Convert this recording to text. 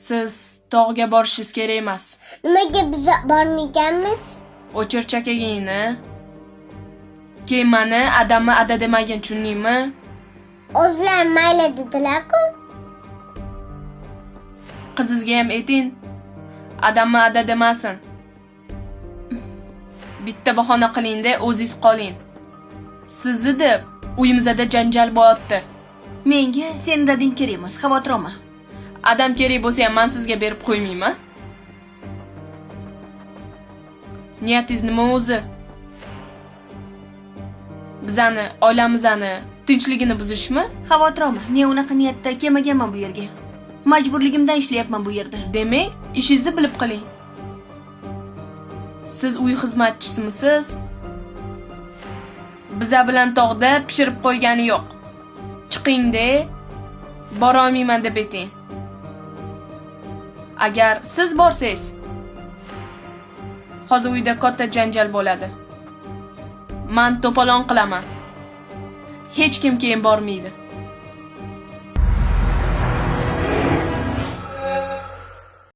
Siz tog'ga borishingiz kerak emas. Nimaga biz bormayganmiz? O'chirchakagingni. Kemani adamni ada demagin, tushundingmi? O'zlar mayli dedilar-ku. Qizingizga ham ayting. Adamni ada demasin. Bitta bahona qiling-da, o'zingiz qoling. Sizni deb uyimizda janjal bo'lyapti. Menga sen dading kerak emas, xavotir olma. Adam kerak bo'lsa ham men sizga berib qo'ymayman. Niyatingiz nima o'zi? Bizani, oilamizni tinchligini buzishmi? Xavotir olma, men unaqa niyatda kelmaganman bu yerga. Majburligimdan ishlayapman bu yerda. Demak, ishingizni bilib qiling. Siz uy xizmatchisimisiz? Biza bilan tog'da pishirib qo'ygani yo'q. Chiqing-da, bora olmayman deb ayting. Agar siz borsangiz, hozir uyda katta janjal bo'ladi. Men to'polon qilaman. Hech kim keyin bormaydi.